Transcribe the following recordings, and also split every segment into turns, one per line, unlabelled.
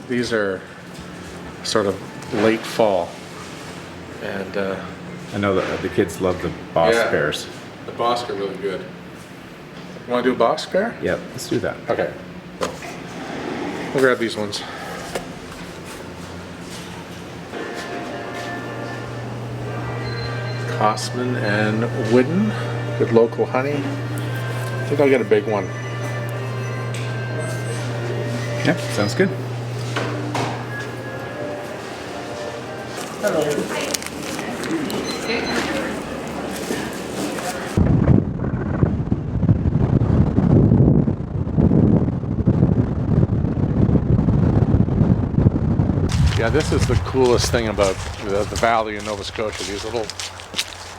These are sort of late fall. And
I know that the kids love the Boss pears.
The Boss are really good. You want to do a Boss pear?
Yeah, let's do that.
Okay. We'll grab these ones. Kossman and Wooden. Good local honey. I think I'll get a big one.
Yeah, sounds good.
Yeah, this is the coolest thing about the valley in Nova Scotia. These little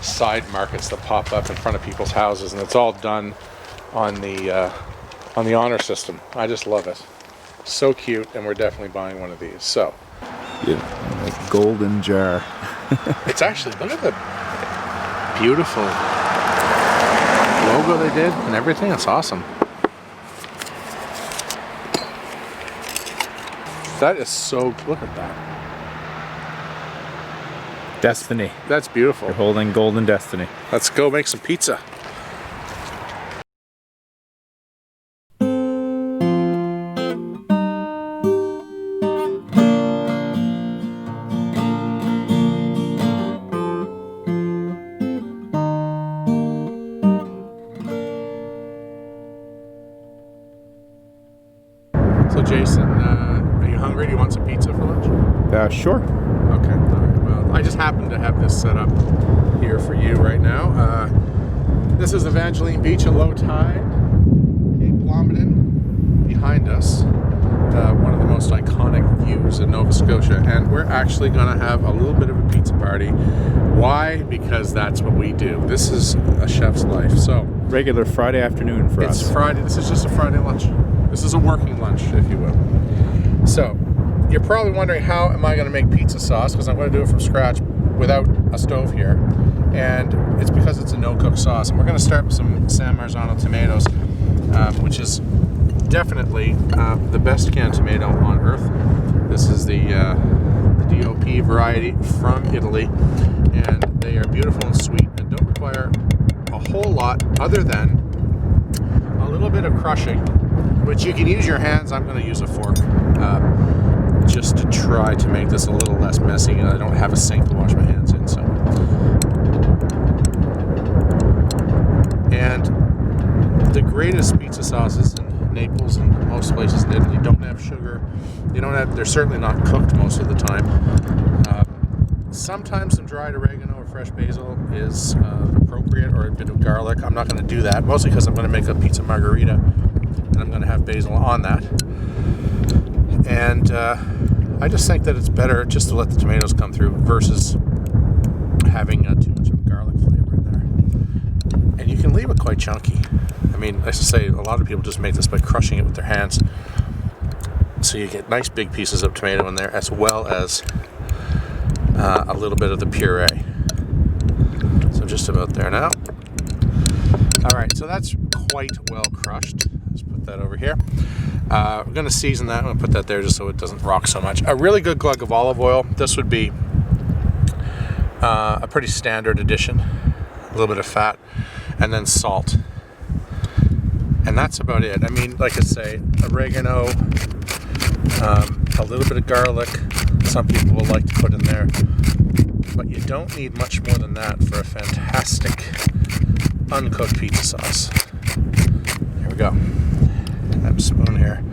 side markets that pop up in front of people's houses, and it's all done on the honor system. I just love it. So cute, and we're definitely buying one of these. So,
yeah, a golden jar.
It's actually, look at the beautiful logo they did and everything. It's awesome. That is so, look at that.
Destiny.
That's beautiful.
You're holding golden destiny.
Let's go make some pizza. So Jason, are you hungry? Do you want some pizza for lunch?
Sure.
Okay, all right. Well, I just happen to have this set up here for you right now. This is Evangeline Beach at low tide. Cape Blomidon behind us. One of the most iconic views in Nova Scotia. And we're actually going to have a little bit of a pizza party. Why? Because that's what we do. This is a chef's life. So
Regular Friday afternoon for us.
it's Friday. This is just a Friday lunch. This is a working lunch, if you will. So, you're probably wondering, how am I going to make pizza sauce? Because I'm going to do it from scratch without a stove here. And it's because it's a no-cook sauce. And we're going to start with some San Marzano tomatoes, which is definitely the best canned tomato on earth. This is the DOP variety from Italy. And they are beautiful and sweet and don't require a whole lot other than a little bit of crushing, which you can use your hands. I'm going to use a fork just to try to make this a little less messy, and I don't have a sink to wash my hands in. So, and the greatest pizza sauces in Naples and most places in Italy don't have sugar. They're certainly not cooked most of the time. Sometimes some dried oregano or fresh basil is appropriate, or a bit of garlic. I'm not going to do that, mostly because I'm going to make a pizza margarita, and I'm going to have basil on that. And I just think that it's better just to let the tomatoes come through versus having too much of a garlic flavor in there. And you can leave it quite chunky. I mean, I say a lot of people just make this by crushing it with their hands. So you get nice big pieces of tomato in there, as well as a little bit of the puree. So just about there now. All right, so that's quite well crushed. Let's put that over here. We're going to season that. I'm going to put that there just so it doesn't rock so much. A really good glug of olive oil. This would be a pretty standard addition. A little bit of fat, and then salt. And that's about it. I mean, like I say, oregano, a little bit of garlic. Some people will like to put in there. But you don't need much more than that for a fantastic uncooked pizza sauce. Here we go. I have a spoon here.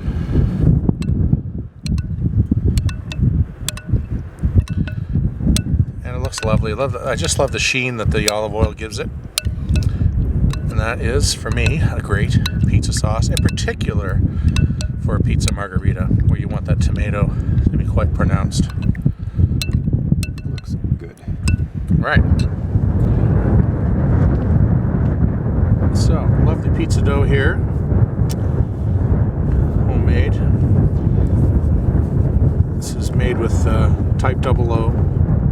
And it looks lovely. I just love the sheen that the olive oil gives it. And that is, for me, a great pizza sauce, in particular for a pizza margarita, where you want that tomato to be quite pronounced.
Looks good.
Right. So, lovely pizza dough here. Homemade. This is made with type 00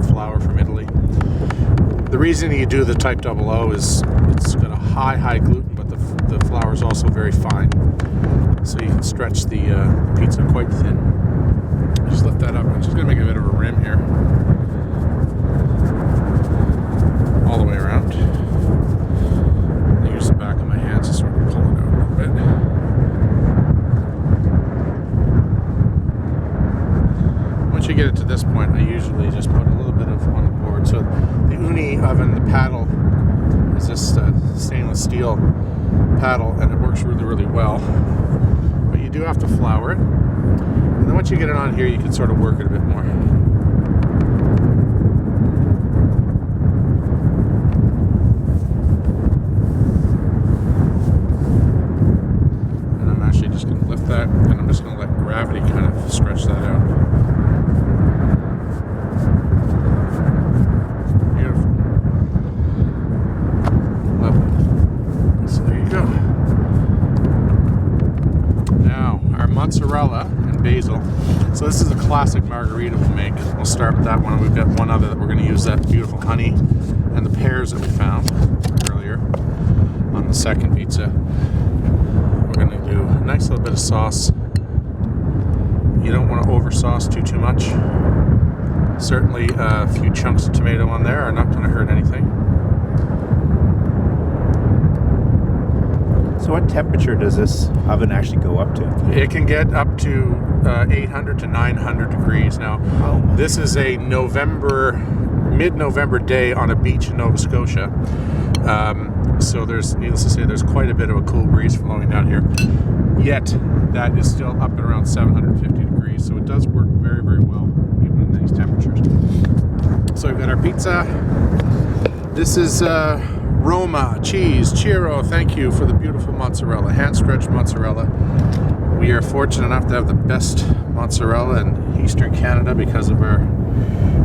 flour from Italy. The reason you do the type 00 is it's got a high gluten, but the flour is also very fine. So you can stretch the pizza quite thin. Just lift that up. I'm just going to make a bit of a rim here. All the way around. I use the back of my hands to sort of pull it out a little bit. Once you get it to this point, I usually just put a little bit of on the board. So the UUNI oven, the paddle, is this stainless steel paddle, and it works really, really well. But you do have to flour it. And then once you get it on here, you can sort of work it a bit more. And I'm actually just going to lift that, and I'm just going to let gravity kind of stretch that out. Beautiful. Lovely. So there you go. Now, our mozzarella and basil. So this is a classic margarita we'll make. We'll start with that one. We've got one other that we're going to use, that beautiful honey and the pears that we found earlier on the second pizza. We're going to do a nice little bit of sauce. You don't want to over sauce too much. Certainly a few chunks of tomato on there are not going to hurt anything.
So what temperature does this oven actually go up to?
It can get up to 800 to 900 degrees. Now, this is a mid-November day on a beach in Nova Scotia. So there's, needless to say, there's quite a bit of a cool breeze flowing down here. Yet, that is still up at around 750 degrees. So it does work very, very well, even in these temperatures. So we've got our pizza. This is Roma cheese, Chiro. Thank you for the beautiful mozzarella, hand-stretched mozzarella. We are fortunate enough to have the best mozzarella in Eastern Canada because of our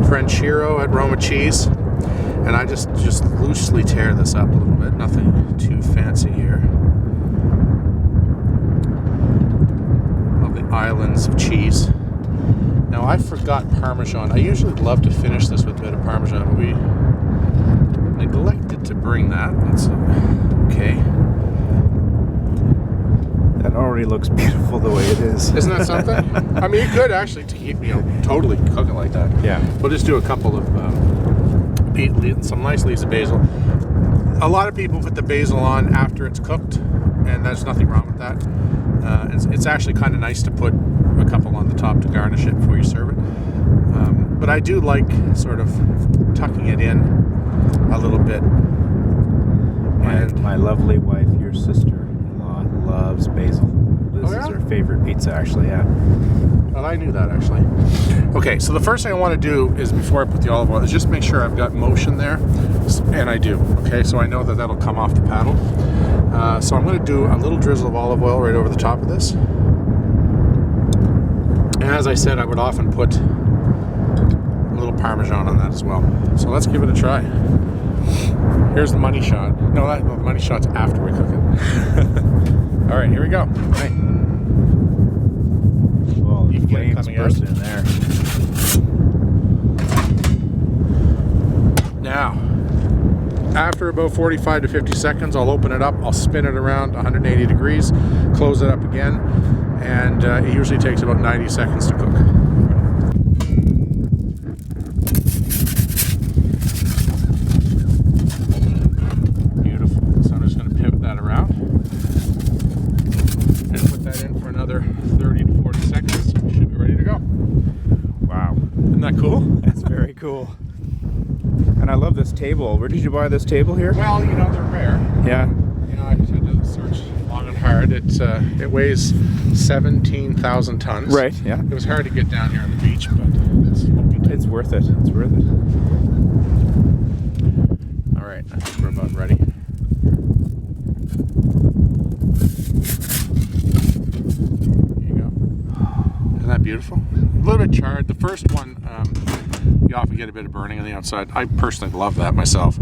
friend Chiro at Roma Cheese. And I just loosely tear this up a little bit. Nothing too fancy here. Lovely islands of cheese. Now I forgot Parmesan. I usually love to finish this with a bit of Parmesan, but we neglected to bring that. That's okay.
That already looks beautiful the way it is.
Isn't that something? I mean, you could actually, totally cook it like that.
Yeah.
We'll just do a couple of some nice leaves of basil. A lot of people put the basil on after it's cooked, and there's nothing wrong with that. It's actually kind of nice to put a couple on the top to garnish it before you serve it. But I do like sort of tucking it in a little bit. And
my lovely wife, your sister-in-law, loves basil. This is her favorite pizza, actually, yeah.
Well, I knew that, actually. Okay, so the first thing I want to do is, before I put the olive oil, is just make sure I've got motion there. And I do, okay? So I know that that'll come off the paddle. So I'm going to do a little drizzle of olive oil right over the top of this. And as I said, I would often put a little Parmesan on that as well. So let's give it a try. Here's the money shot. No, the money shot's after we cook it. All right, here we go. Right.
Well,
You can get it
flames
coming out.
bursting in there.
Now, after about 45 to 50 seconds, I'll open it up. I'll spin it around 180 degrees, close it up again, and it usually takes about 90 seconds to cook. Beautiful. So I'm just going to pivot that around and put that in for another 30 to 40 seconds. Should be ready to go.
Wow.
Isn't that cool?
That's very cool. And I love this table. Where did you buy this table here?
Well, they're rare.
Yeah.
I did the search long and hard. It weighs 17,000 tons.
Right, yeah.
It was hard to get down here on the beach, but
It's worth it. It's worth it.
all right. I think we're about ready. Here you go. Isn't that beautiful? A little bit charred. The first one, you often get a bit of burning on the outside. I personally love that myself.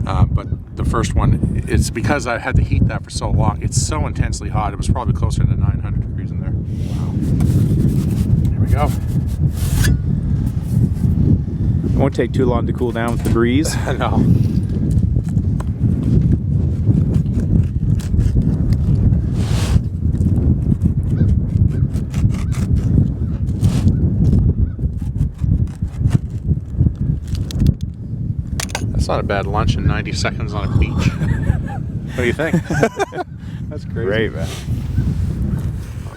But the first one, it's because I had to heat that for so long. It's so intensely hot. It was probably closer to 900 degrees in there. Wow. Here we go.
It won't take too long to cool down with the breeze.
No. not a bad lunch in 90 seconds on a beach. What do you think? That's crazy.
Great, man.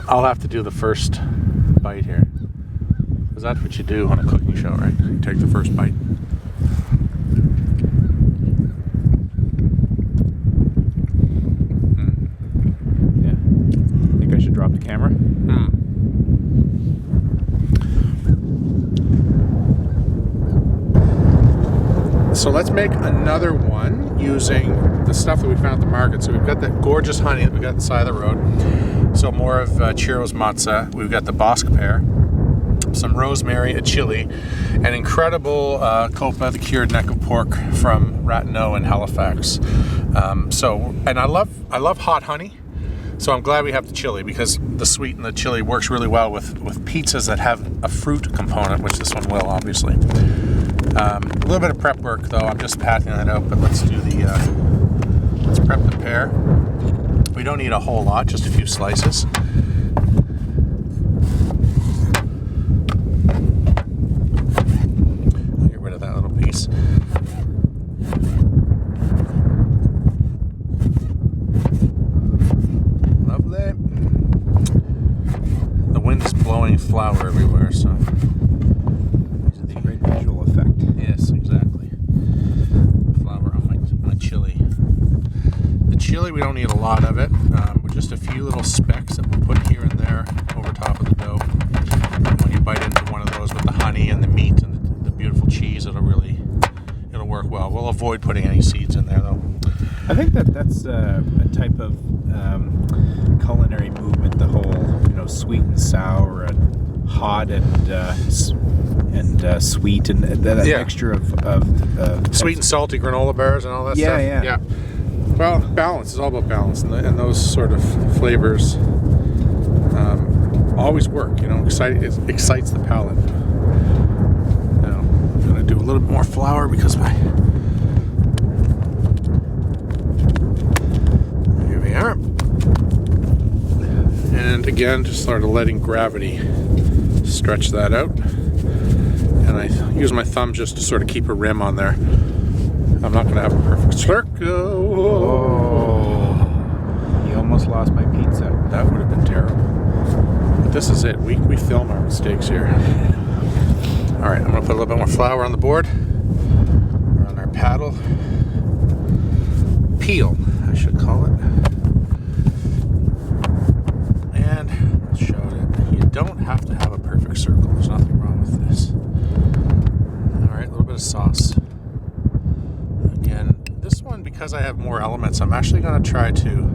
I'll have to do the first bite here. Because that's what you do on a cooking show, right? You take the first bite.
Yeah. Think I should drop the camera?
So let's make another one using the stuff that we found at the market. So we've got that gorgeous honey that we got at the side of the road. So more of Chiro's matzah. We've got the Bosque pear, some rosemary, a chili, an incredible copa, the cured neck of pork from Ratineau in Halifax. And I love hot honey. So I'm glad we have the chili because the sweet and the chili works really well with pizzas that have a fruit component, which this one will, obviously. A little bit of prep work, though. I'm just patting that out, but let's do let's prep the pear. We don't need a whole lot, just a few slices. I'll get rid of that little piece. Lovely. The wind is blowing flour everywhere, so...
Great visual effect.
Yes, exactly. Flour on my chili. The chili, we don't need a lot of it. We're just a few little specks that we'll put here and there over top of the dough. And when you bite into one of those with the honey and the meat and the beautiful cheese, it'll work well. We'll avoid putting any seeds in there, though.
I think that's a type of culinary movement. The whole, sweet and sour and hot and sweet and that mixture of
sweet and salty granola bars and all that stuff.
Yeah.
Well, balance is all about balance, and those sort of flavors always work. It excites the palate. Now, I'm going to do a little bit more flour because here we are. And again, just sort of letting gravity stretch that out. And I use my thumb just to sort of keep a rim on there. I'm not going to have a perfect circle.
Oh, you almost lost my pizza.
That would have been terrible. But this is it. We film our mistakes here. All right, I'm going to put a little bit more flour on the board. Or on our paddle. Peel, I should call it. And let's show it. You don't have to have a perfect circle. There's nothing wrong with this. All right, a little bit of sauce. Again, this one, because I have more elements, I'm actually going to try to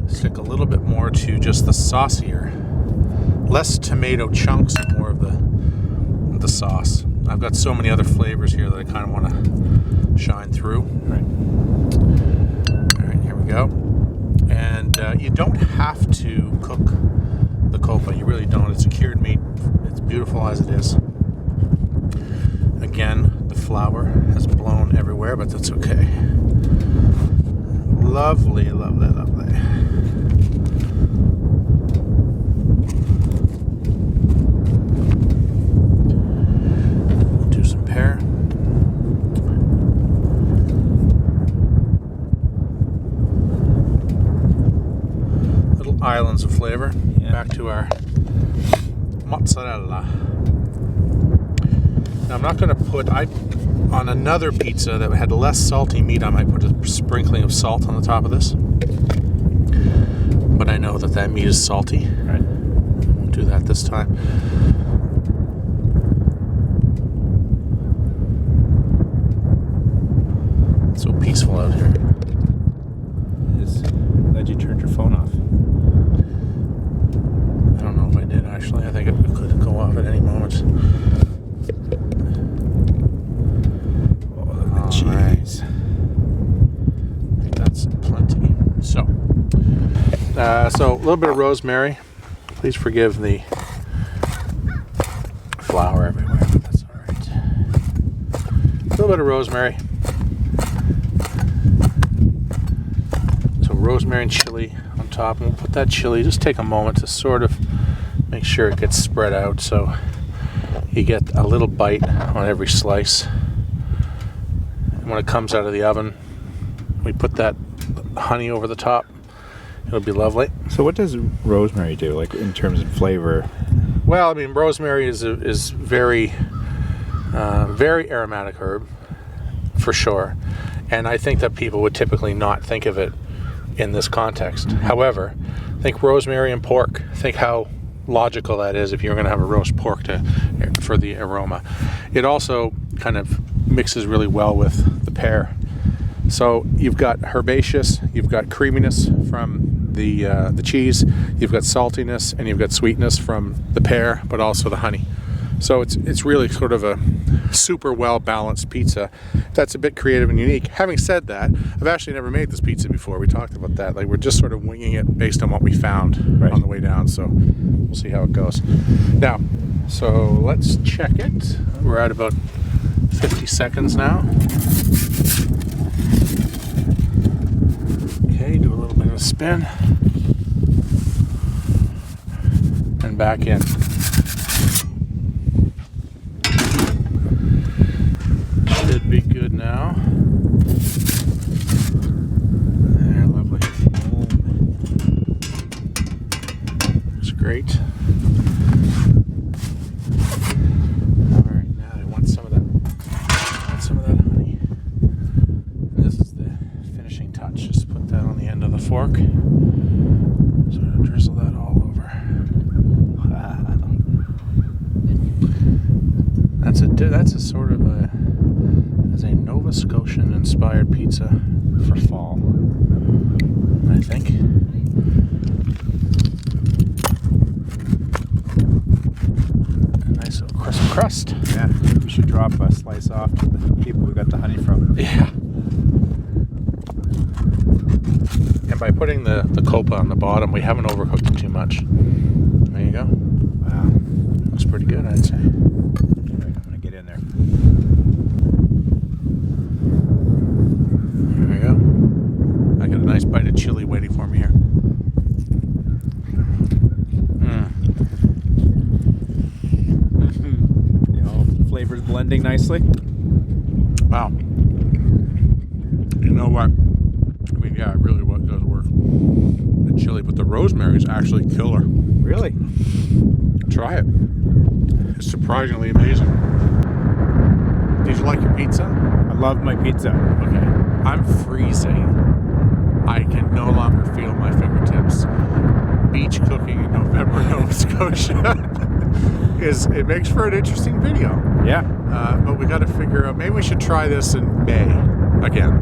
stick a little bit more to just the saucier, less tomato chunks and more of the sauce. I've got so many other flavors here that I kind of want to shine through. All right, here we go. And you don't have to cook the copa. You really don't. It's a cured meat. It's beautiful as it is. Again, the flour has blown everywhere, but that's okay. Lovely, lovely, lovely. Do some pear. Little islands of flavor.
Yeah.
Back to our mozzarella. Now I'm not going to put, on another pizza that had less salty meat, I might put a sprinkling of salt on the top of this. But I know that meat is salty.
Right.
I won't do that this time. It's so peaceful out here.
Glad you turned your phone off.
I don't know if I did, actually. I think it could go off at any moment.
Jeez.
I think that's plenty. So a little bit of rosemary. Please forgive the flour everywhere, but that's all right. A little bit of rosemary. So rosemary and chili on top. And we'll put that chili, just take a moment to sort of make sure it gets spread out so you get a little bite on every slice. when it comes out of the oven, we put that honey over the top. It'll be lovely.
So what does rosemary do, like in terms of flavor?
Well, I mean, rosemary is very, very aromatic herb, for sure. And I think that people would typically not think of it in this context. However, think rosemary and pork. Think how logical that is if you're going to have a roast pork for the aroma. It also kind of mixes really well with the pear. So you've got herbaceous, you've got creaminess from the cheese, you've got saltiness, and you've got sweetness from the pear, but also the honey. So it's really sort of a super well balanced pizza that's a bit creative and unique. Having said that, I've actually never made this pizza before. We talked about that. Like, we're just sort of winging it based on what we found on the way down. So we'll see how it goes. Now, so let's check it. We're at about 50 seconds now. Okay, do a little bit of a spin. And back in. Should be good now. There, lovely. That's great. Alright, now I want some of that honey. And this is the finishing touch. Just put that on the end of the fork. Sort of drizzle that all over. That's a sort of a Nova Scotian inspired pizza for fall, I think. A nice little crisp crust.
Yeah, we should drop a slice off to the people we got the honey from.
Yeah. And by putting the copa on the bottom, we haven't overcooked it too much. There you go.
Wow.
Looks pretty good, I'd say.
Right, I'm gonna get in there.
There we go. I got a nice bite of chili waiting for me here.
You know, flavors blending nicely.
Wow. You know what? I mean, yeah, it really does work. The chili, but the rosemary is actually killer.
Really?
Try it. It's surprisingly amazing. Did you like your pizza?
I love my pizza.
Okay. I'm freezing. I can no longer feel my fingertips. Beach cooking in November, Nova Scotia. It makes for an interesting video.
Yeah.
But we got to figure out, maybe we should try this in May again.